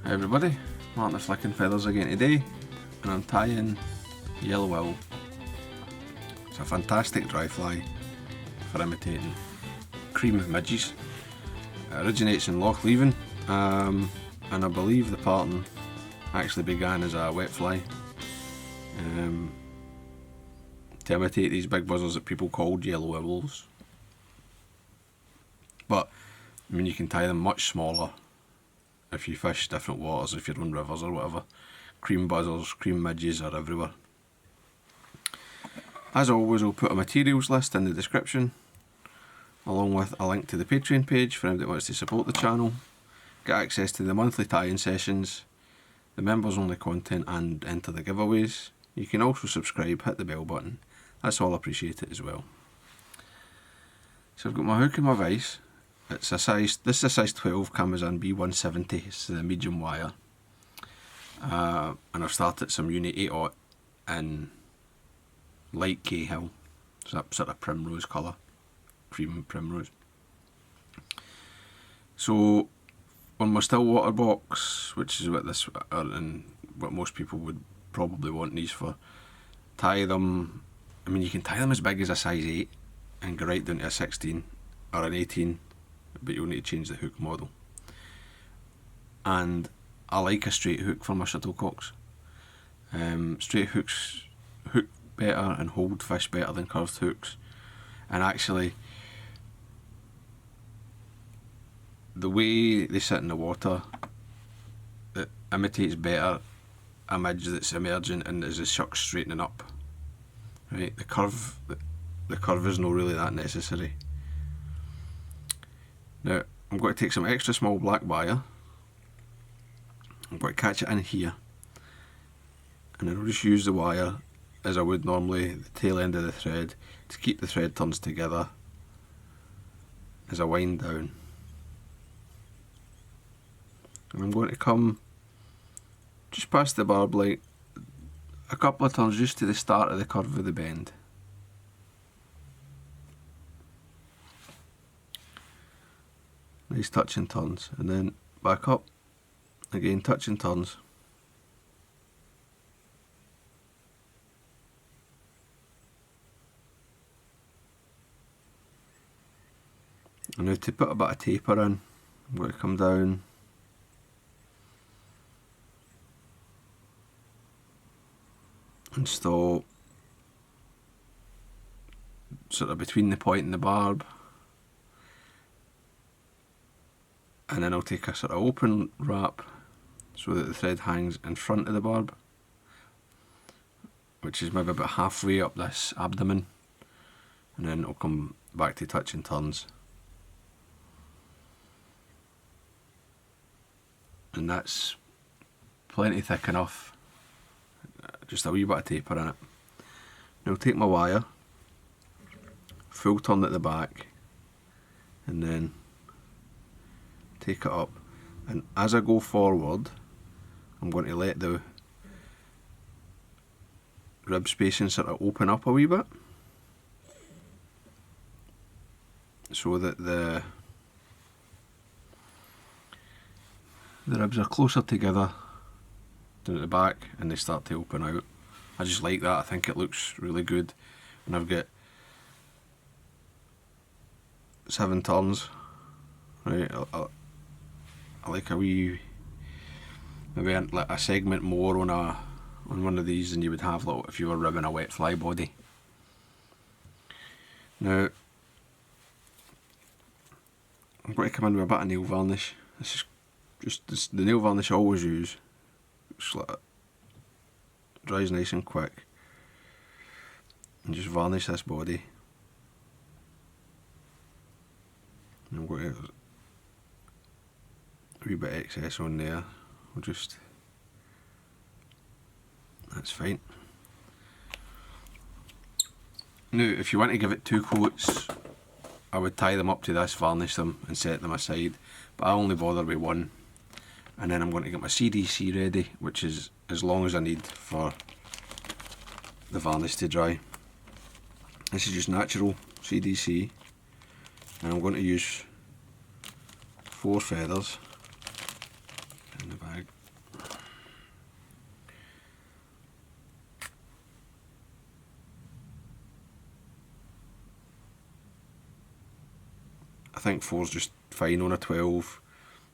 Hi everybody, Martyn the Flicking Feathers again today, and I'm tying yellow wool. It's a fantastic dry fly for imitating cream midges. It originates in Loch Leven, and I believe the pattern actually began as a wet fly to imitate these big buzzers that people called yellow wibbles. But I mean, you can tie them much smaller if you fish different waters, if you're on rivers or whatever. Cream buzzers, cream midges are everywhere. As always, I'll put a materials list in the description, along with a link to the Patreon page for anyone that wants to support the channel, get access to the monthly tie-in sessions, the members only content, and enter the giveaways. You can also subscribe, hit the bell button, that's all appreciated as well. So I've got my hook and my vise. This is a size 12 Kamasan B170, it's the medium wire. And I've started some Uni 8/0 in light cahill, so that sort of primrose colour, cream primrose. So on my still water box, which is what this and what most people would probably want these for, tie them. I mean, you can tie them as big as a size 8 and go right down to a 16 or an 18, but you'll need to change the hook model. And I like a straight hook for my shuttlecocks. Straight hooks hook better and hold fish better than curved hooks, and actually the way they sit in the water, it imitates better a midge that's emerging and is a shuck straightening up. Right, the curve is not really that necessary. Now I'm going to take some extra small black wire, I'm going to catch it in here, and I'll just use the wire as I would normally, the tail end of the thread, to keep the thread turns together as I wind down. And I'm going to come just past the barb like a couple of turns just to the start of the curve of the bend. Nice touch and turns, and then back up, again touch and turns. And now to put a bit of taper in, I'm going to come down and stop sort of between the point and the barb, and then I'll take a sort of open wrap so that the thread hangs in front of the barb, which is maybe about halfway up this abdomen, and then I'll come back to touch and turns. And that's plenty thick enough, just a wee bit of taper in it. Now I'll take my wire, full turn at the back, and then take it up, and as I go forward I'm going to let the rib spacing sort of open up a wee bit, so that the ribs are closer together down at the back and they start to open out. I just like that, I think it looks really good. And I've got 7 turns, right? I like a wee, maybe like a segment more on one of these than you would have like if you were ribbing a wet fly body. Now I'm going to come in with a bit of nail varnish. This is just the nail varnish I always use. Just like it dries nice and quick, and just varnish this body. And I'm going to a wee bit of excess on there. We'll just, that's fine. Now if you want to give it 2 coats, I would tie them up to this, varnish them and set them aside, but I only bother with 1. And then I'm going to get my CDC ready, which is as long as I need for the varnish to dry. This is just natural CDC, and I'm going to use 4 feathers in the bag. I think 4's just fine on a 12.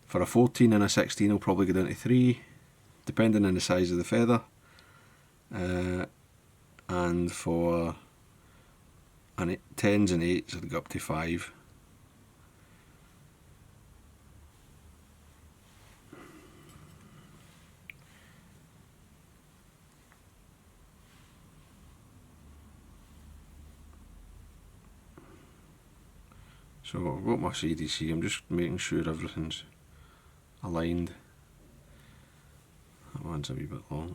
For a 14 and a 16 I'll probably go down to 3, depending on the size of the feather. And for 10s and 8s I'll go up to 5. So I've got my CDC, I'm just making sure everything's aligned. That one's a wee bit long,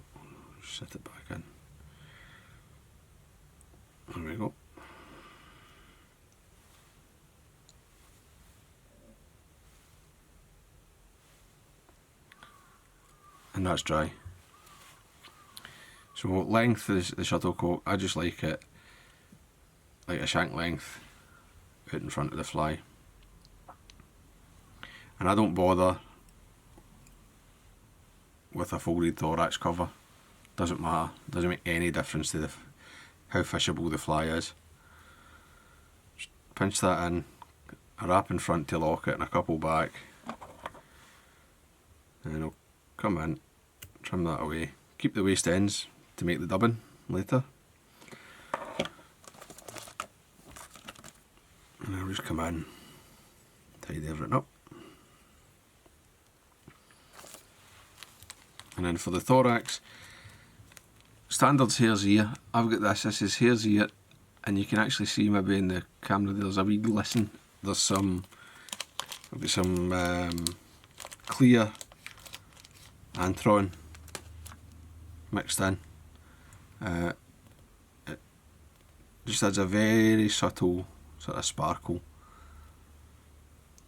just set it back in. There we go. And that's dry. So length is the shuttlecock, I just like it like a shank length out in front of the fly. And I don't bother with a folded thorax cover. Doesn't matter, doesn't make any difference to how fishable the fly is. Just pinch that in, a wrap in front to lock it and a couple back, and I'll come in, trim that away, keep the waste ends to make the dubbing later. And I'll just come in, tidy everything up. And then for the thorax, standard's hare's ear. I've got this is hare's ear, and you can actually see maybe in the camera there's a wee glisten. There's some, I've got some clear antron mixed in. It just adds a very subtle sort of sparkle.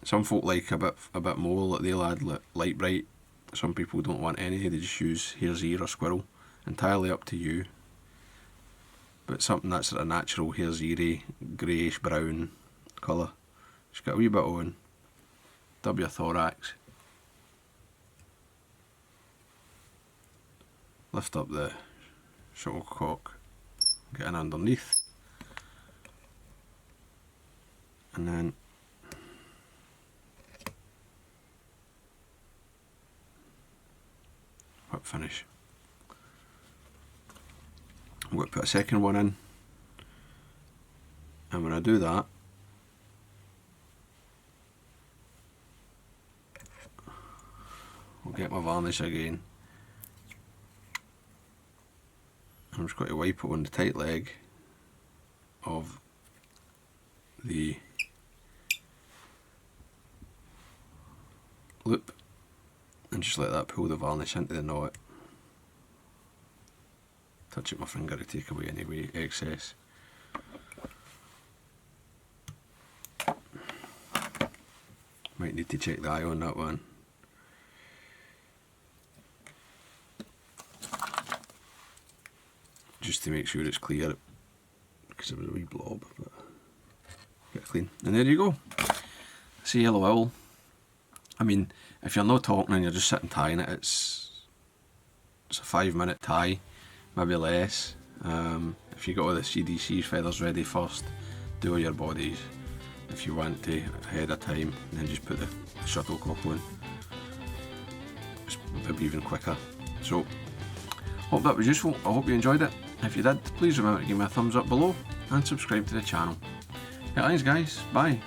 Some folk like a bit more, like they'll add light bright. Some people don't want any, they just use hare's ear or squirrel. Entirely up to you. But something that's sort of natural hare's ear, greyish brown colour. Just got a wee bit on. Dub your thorax. Lift up the shuttlecock, get in underneath, and then whip finish. I'm going to put a second one in, and when I do that, I'll get my varnish again. I'm just going to wipe it on the tight leg of the loop and just let that pull the varnish into the knot. Touch it with my finger to take away any excess. Might need to check the eye on that one. Just to make sure it's clear, because it was a wee blob, but get it clean. And there you go. See yellow owl. I mean, if you're not talking and you're just sitting tying it, it's a 5-minute tie, maybe less. If you got all the CDC feathers ready first, do all your bodies if you want to ahead of time, and then just put the shuttlecock on. It's maybe even quicker. So, hope that was useful. I hope you enjoyed it. If you did, please remember to give me a thumbs up below and subscribe to the channel. Yeah, thanks guys. Bye.